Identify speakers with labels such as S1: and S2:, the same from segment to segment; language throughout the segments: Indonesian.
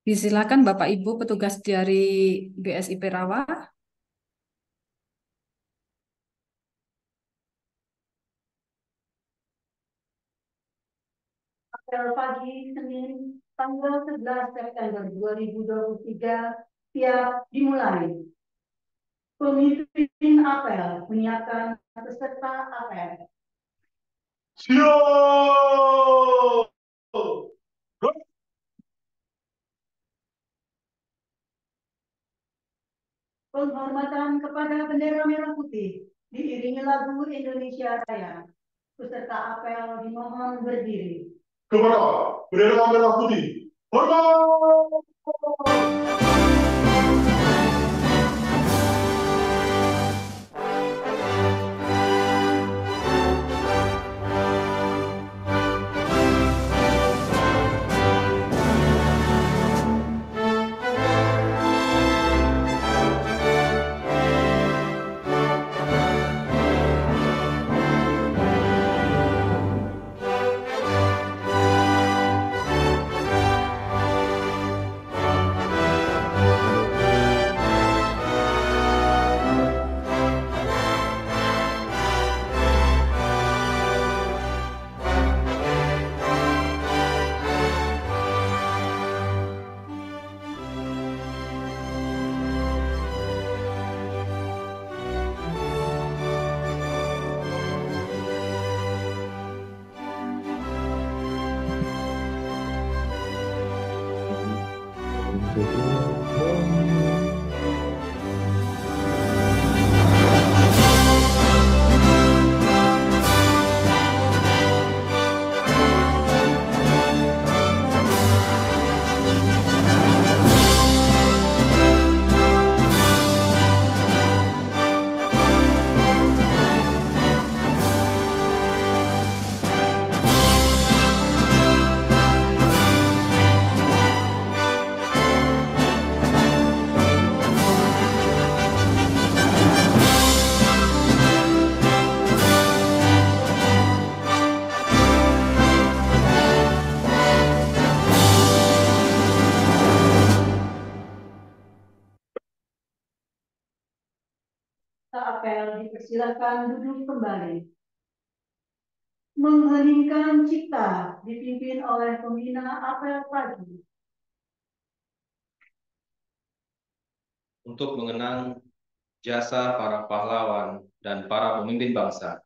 S1: Disilakan Bapak Ibu petugas dari BSIP Rawa.
S2: Apel pagi Senin tanggal 11 September 2023 siap dimulai. Pemimpin apel menyiapkan peserta apel.
S3: Siap!
S2: Penghormatan kepada bendera merah putih diiringi lagu Indonesia Raya. Peserta apel dimohon berdiri.
S3: Kepada bendera merah putih. Hormat!
S2: Peserta apel dipersilakan duduk kembali. Mengheningkan cipta dipimpin oleh pembina apel pagi.
S4: Untuk mengenang jasa para pahlawan dan para pemimpin bangsa.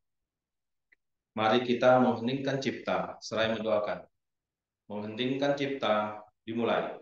S4: Mari kita mengheningkan cipta, seraya mendoakan. Mengheningkan cipta, dimulai.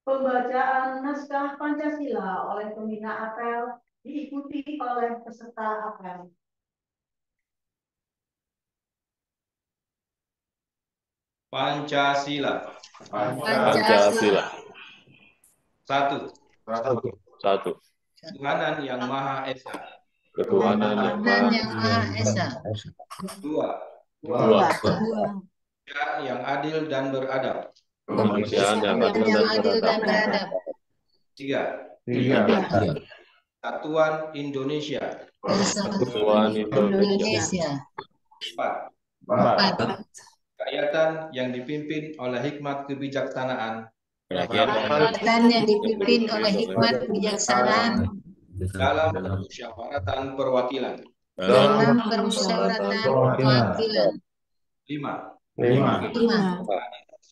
S2: Pembacaan naskah Pancasila oleh pembina apel diikuti oleh peserta apel.
S4: Pancasila.
S5: Pancasila.
S4: Satu.
S5: Satu.
S4: Tuhanan Yang Maha Esa.
S5: ketuhanan yang
S6: Dan
S5: Maha
S6: yang Maha Esa.
S4: Dua,
S5: Dua,
S1: Dua.
S4: yang adil dan beradab.
S5: kemanusiaan yang adil
S6: Yang
S5: dan
S6: adil dan
S5: beradab.
S6: beradab.
S4: Tiga,
S3: Tiga.
S4: Kesatuan Indonesia.
S6: Kesatuan Indonesia.
S4: Empat,
S6: Empat.
S4: kerakyatan yang dipimpin oleh hikmat kebijaksanaan
S6: Kerakyatan yang dipimpin oleh hikmat kebijaksanaan
S4: dalam permusyawaratan perwakilan.
S6: dalam permusyawaratan perwakilan.
S4: Lima,
S6: Lima.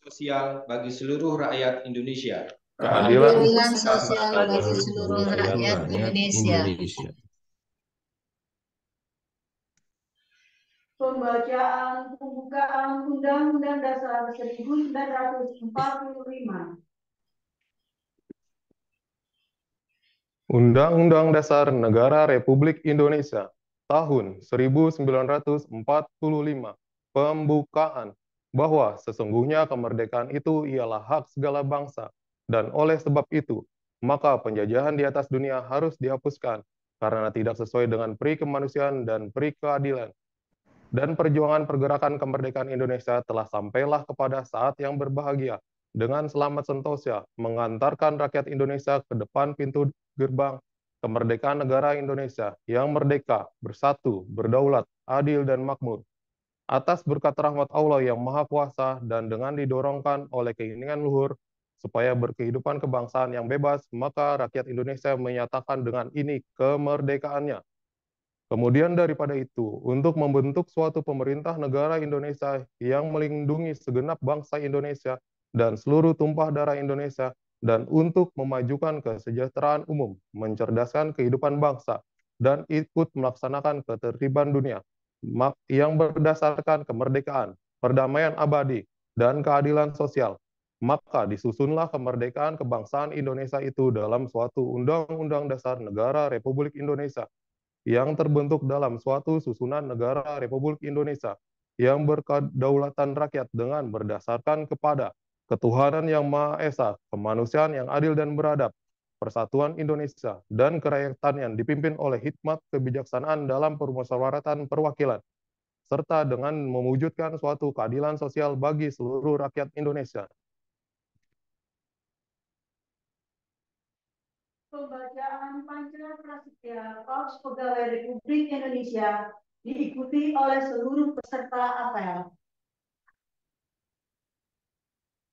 S4: sosial bagi seluruh rakyat Indonesia.
S6: Keadilan sosial bagi seluruh rakyat Indonesia.
S2: Pembacaan pembukaan Undang-Undang Dasar 1945.
S7: Undang-Undang Dasar Negara Republik Indonesia tahun 1945 pembukaan bahwa sesungguhnya kemerdekaan itu ialah hak segala bangsa dan oleh sebab itu maka penjajahan di atas dunia harus dihapuskan karena tidak sesuai dengan peri kemanusiaan dan peri keadilan. Dan perjuangan pergerakan kemerdekaan Indonesia telah sampailah kepada saat yang berbahagia dengan selamat sentosa mengantarkan rakyat Indonesia ke depan pintu gerbang kemerdekaan negara Indonesia yang merdeka, bersatu, berdaulat, adil, dan makmur. Atas berkat rahmat Allah yang Maha Kuasa dan dengan didorongkan oleh keinginan luhur supaya berkehidupan kebangsaan yang bebas, maka rakyat Indonesia menyatakan dengan ini kemerdekaannya. Kemudian daripada itu, untuk membentuk suatu pemerintah negara Indonesia yang melindungi segenap bangsa Indonesia dan seluruh tumpah darah Indonesia, dan untuk memajukan kesejahteraan umum, mencerdaskan kehidupan bangsa, dan ikut melaksanakan ketertiban dunia, yang berdasarkan kemerdekaan, perdamaian abadi, dan keadilan sosial. Maka disusunlah kemerdekaan kebangsaan Indonesia itu dalam suatu Undang-Undang Dasar Negara Republik Indonesia, yang terbentuk dalam suatu susunan negara Republik Indonesia yang berkedaulatan rakyat dengan berdasarkan kepada ketuhanan yang Maha Esa, kemanusiaan yang adil dan beradab, persatuan Indonesia, dan kerakyatan yang dipimpin oleh hikmat kebijaksanaan dalam permusyawaratan perwakilan, serta dengan mewujudkan suatu keadilan sosial bagi seluruh rakyat Indonesia.
S2: Pembacaan Pancasila Prasetya Korps Pegawai Republik Indonesia diikuti oleh seluruh peserta apel.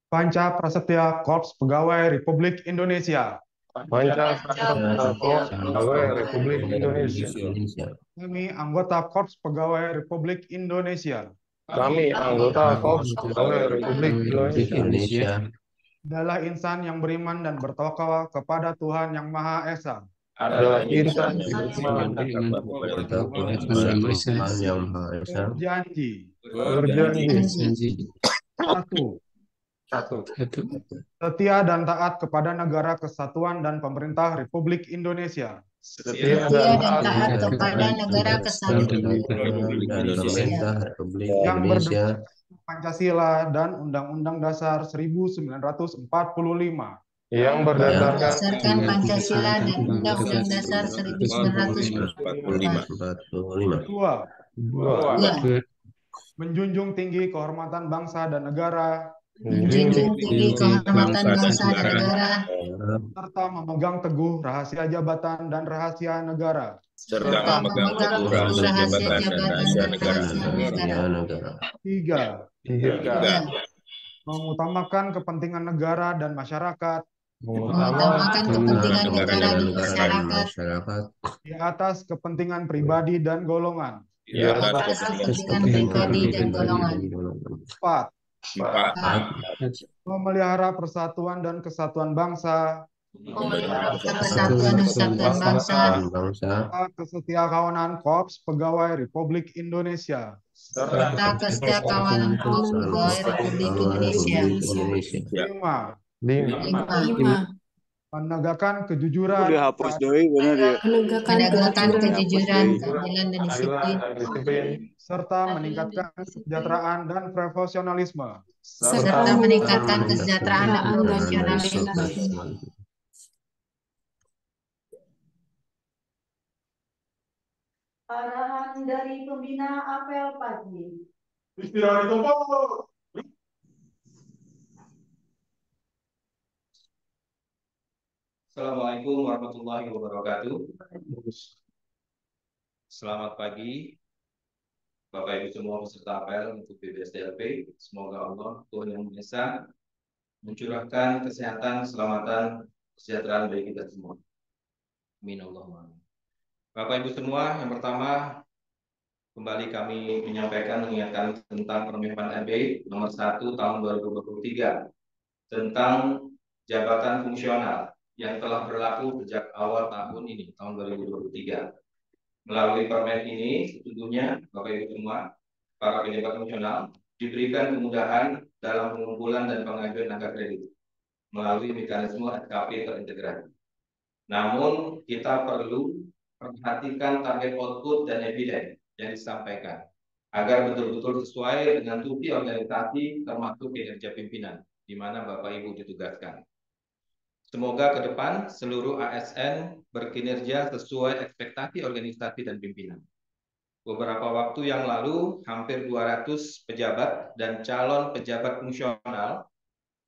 S8: Panca Prasetya Korps Pegawai Republik Indonesia.
S7: Panca Prasetya Korps Pegawai Republik Indonesia.
S8: Kami anggota Korps Pegawai Republik Indonesia.
S7: Kami anggota Korps Pegawai Republik Indonesia
S8: Adalah insan yang beriman dan bertawakal kepada Tuhan yang Maha Esa.
S7: adalah insan yang beriman
S8: Berjanji. Satu. Setia dan taat kepada negara kesatuan dan pemerintah Republik Indonesia.
S6: Setia dan taat kepada negara kesatuan
S8: Yang berdasarkan Pancasila dan Undang-Undang Dasar 1945.
S7: Yang
S6: berdasarkan Pancasila dan Undang-Undang Dasar 1945.
S8: Dua. Menjunjung tinggi kehormatan bangsa dan negara.
S6: Menjunjung tinggi kehormatan bangsa dan negara.
S8: Serta memegang teguh rahasia jabatan dan rahasia negara.
S6: Serta memegang teguh rahasia jabatan dan rahasia negara.
S8: Tiga. Mengutamakan kepentingan negara dan masyarakat.
S6: Mengutamakan kepentingan negara dan masyarakat.
S8: Di atas kepentingan pribadi dan golongan.
S6: Di atas kepentingan pribadi dan golongan.
S8: Empat. Memelihara persatuan dan kesatuan bangsa.
S6: Persatuan dan kesatuan bangsa.
S8: Kesetiakawanan Korps Pegawai Republik Indonesia.
S6: Serta kesetiakawanan Korps Pegawai Republik Indonesia.
S8: Lima. Menegakkan kejujuran.
S6: Menegakkan kejujuran, keadilan dan disiplin.
S8: Serta meningkatkan kesejahteraan dan profesionalisme.
S6: Serta meningkatkan kesejahteraan dan profesionalisme.
S2: Arahan dari pembina apel pagi.
S3: Istirahat di tempat.
S4: Assalamualaikum warahmatullahi wabarakatuh. Selamat pagi, Bapak Ibu semua peserta apel untuk BBSDLP. Semoga Allah, Tuhan Yang Maha Esa, mencurahkan kesehatan, keselamatan, kesejahteraan bagi kita semua. Amin Allahumma amin. Bapak Ibu semua, yang pertama kembali kami mengingatkan tentang Permen RB nomor 1 tahun 2023 tentang jabatan fungsional yang telah berlaku sejak awal tahun ini, tahun 2023. Melalui permen ini, tentunya Bapak Ibu semua, para pejabat fungsional diberikan kemudahan dalam pengumpulan dan pengajuan angka kredit melalui mekanisme SKP terintegrasi. Namun, kita perlu perhatikan target output dan eviden yang disampaikan agar betul-betul sesuai dengan tujuan organisasi termasuk kinerja pimpinan di mana Bapak Ibu ditugaskan. Semoga ke depan seluruh ASN berkinerja sesuai ekspektasi organisasi dan pimpinan. Beberapa waktu yang lalu, hampir 200 pejabat dan calon pejabat fungsional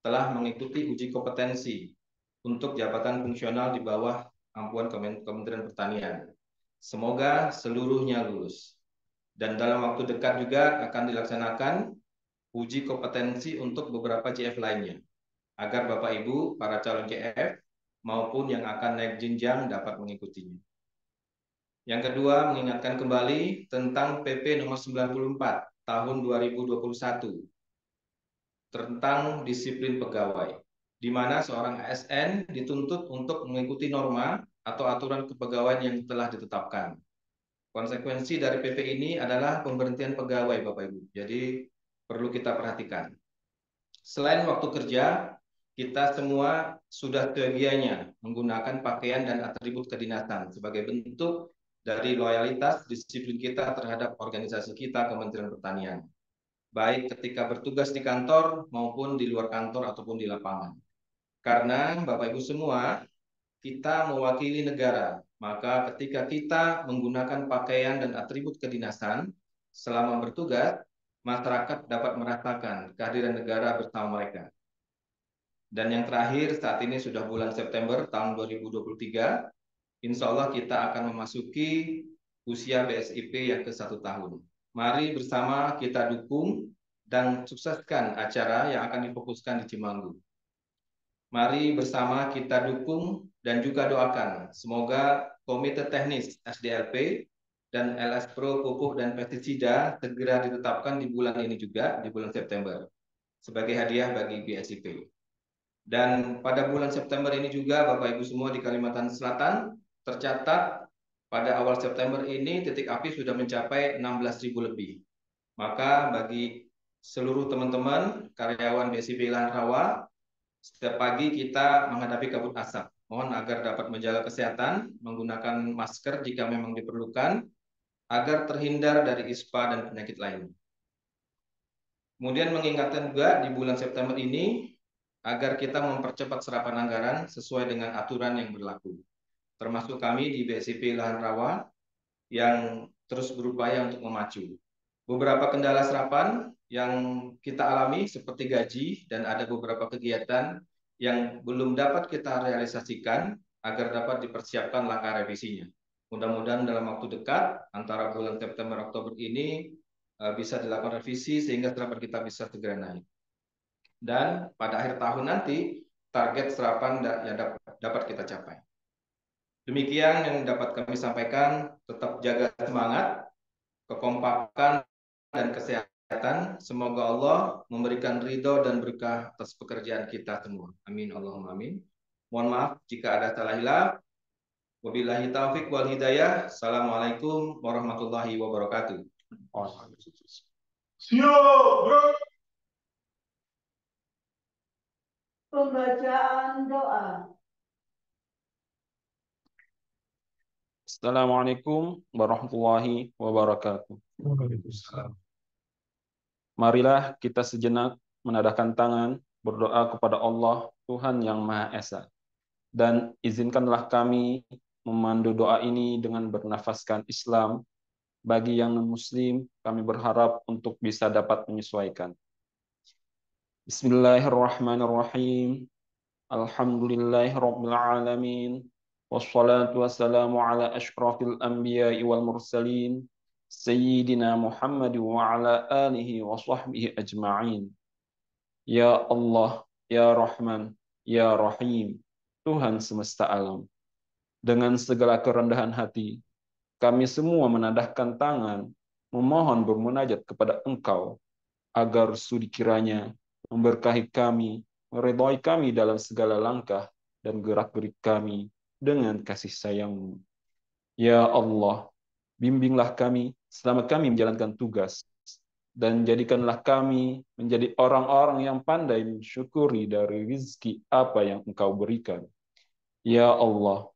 S4: telah mengikuti uji kompetensi untuk jabatan fungsional di bawah ampuan Kementerian Pertanian. Semoga seluruhnya lulus. Dan dalam waktu dekat juga akan dilaksanakan uji kompetensi untuk beberapa CF lainnya, agar Bapak Ibu, para calon CF, maupun yang akan naik jenjang dapat mengikutinya. Yang kedua, mengingatkan kembali tentang PP nomor 94 tahun 2021 tentang disiplin pegawai, di mana seorang ASN dituntut untuk mengikuti norma atau aturan kepegawaian yang telah ditetapkan. Konsekuensi dari PP ini adalah pemberhentian pegawai, Bapak Ibu. Jadi perlu kita perhatikan. Selain waktu kerja, kita semua sudah segianya menggunakan pakaian dan atribut kedinasan sebagai bentuk dari loyalitas disiplin kita terhadap organisasi kita, Kementerian Pertanian, baik ketika bertugas di kantor maupun di luar kantor ataupun di lapangan. Karena Bapak Ibu semua, kita mewakili negara, maka ketika kita menggunakan pakaian dan atribut kedinasan selama bertugas, masyarakat dapat merasakan kehadiran negara bersama mereka. Dan yang terakhir, saat ini sudah bulan September tahun 2023, insya Allah kita akan memasuki usia BSIP yang ke-1 tahun. Mari bersama kita dukung dan sukseskan acara yang akan difokuskan di Cimanggu. Mari bersama kita dukung dan juga doakan semoga Komite Teknis SDLP dan LS Pro Pupuk dan Pestisida segera ditetapkan di bulan ini juga, di bulan September, sebagai hadiah bagi BSIP. Dan pada bulan September ini juga Bapak Ibu semua di Kalimantan Selatan tercatat pada awal September ini titik api sudah mencapai 16.000 lebih. Maka bagi seluruh teman-teman karyawan BSIP Lahan Rawa, setiap pagi kita menghadapi kabut asap. Mohon agar dapat menjaga kesehatan, menggunakan masker jika memang diperlukan, agar terhindar dari ispa dan penyakit lain. Kemudian mengingatkan juga di bulan September ini, agar kita mempercepat serapan anggaran sesuai dengan aturan yang berlaku. Termasuk kami di BSIP Lahan Rawa yang terus berupaya untuk memacu. Beberapa kendala serapan yang kita alami seperti gaji dan ada beberapa kegiatan yang belum dapat kita realisasikan agar dapat dipersiapkan langkah revisinya. Mudah-mudahan dalam waktu dekat antara bulan September Oktober ini bisa dilakukan revisi sehingga serapan kita bisa segera naik. Dan pada akhir tahun nanti target serapan yang dapat kita capai. Demikian yang dapat kami sampaikan. Tetap jaga semangat, kekompakan dan kesehatan. Semoga Allah memberikan ridho dan berkah atas pekerjaan kita semua. Amin Allahumma amin. Mohon maaf jika ada salah hilaf. Wabillahi taufik wal hidayah. Assalamualaikum warahmatullahi wabarakatuh.
S3: Siap.
S2: Pembacaan doa.
S9: Assalamualaikum warahmatullahi wabarakatuh. Marilah kita sejenak menadahkan tangan, berdoa kepada Allah, Tuhan yang Maha Esa. Dan izinkanlah kami memandu doa ini dengan bernafaskan Islam Bagi yang non-muslim, kami berharap untuk bisa dapat menyesuaikan. Bismillahirrahmanirrahim. Alhamdulillahirabbil alamin. Wassalatu wassalamu ala asyrafil anbiya'i wal mursalin sayyidina Muhammad wa ala alihi wa sahbihi ajma'in. Ya Allah, ya Rahman, ya Rahim, Tuhan semesta alam. Dengan segala kerendahan hati, kami semua menadahkan tangan, memohon bermunajat kepada Engkau, agar sudi kiranya memberkahi kami, meridhai kami dalam segala langkah dan gerak-gerik kami dengan kasih sayang-Mu. Ya Allah, bimbinglah kami selama kami menjalankan tugas, dan jadikanlah kami menjadi orang-orang yang pandai mensyukuri dari rizki apa yang Engkau berikan. Ya Allah,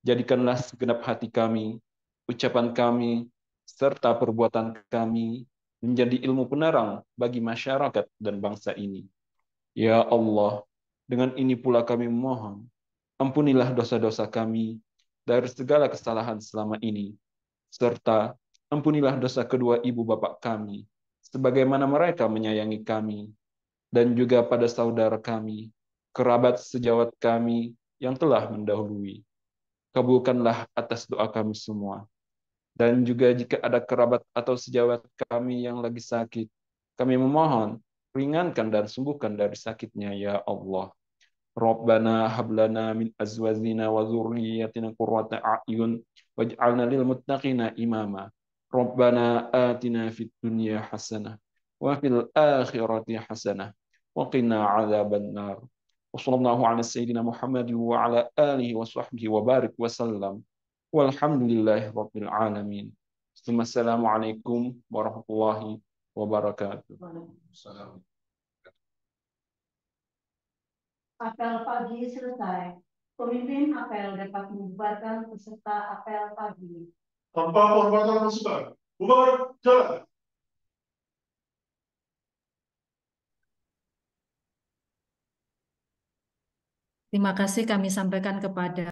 S9: jadikanlah segenap hati kami, ucapan kami, serta perbuatan kami menjadi ilmu penerang bagi masyarakat dan bangsa ini. Ya Allah, dengan ini pula kami memohon, ampunilah dosa-dosa kami dari segala kesalahan selama ini, serta ampunilah dosa kedua ibu bapak kami, sebagaimana mereka menyayangi kami, dan juga pada saudara kami, kerabat sejawat kami yang telah mendahului. Kabulkanlah atas doa kami semua. Dan juga jika ada kerabat atau sejawat kami yang lagi sakit, kami memohon, ringankan dan sembuhkan dari sakitnya, ya Allah. Rabbana hablana min azwajina wa dzurriyyatina qurrata a'yun waj'alna lil muttaqina imama. Rabbana atina fid dunya hasanah wa fil akhirati hasanah wa qina adzabannar. Wa sallallahu ala sayyidina Muhammad wa ala alihi wa sahbihi wa barik wa sallam. Walhamdulillahi rabbil alamin. Assalamualaikum warahmatullahi wabarakatuh.
S2: Apel pagi selesai. Pemimpin apel dapat membubarkan peserta apel pagi.
S3: Tanpa penghormatan pasukan, bubar jalan.
S1: Terima kasih kami sampaikan kepada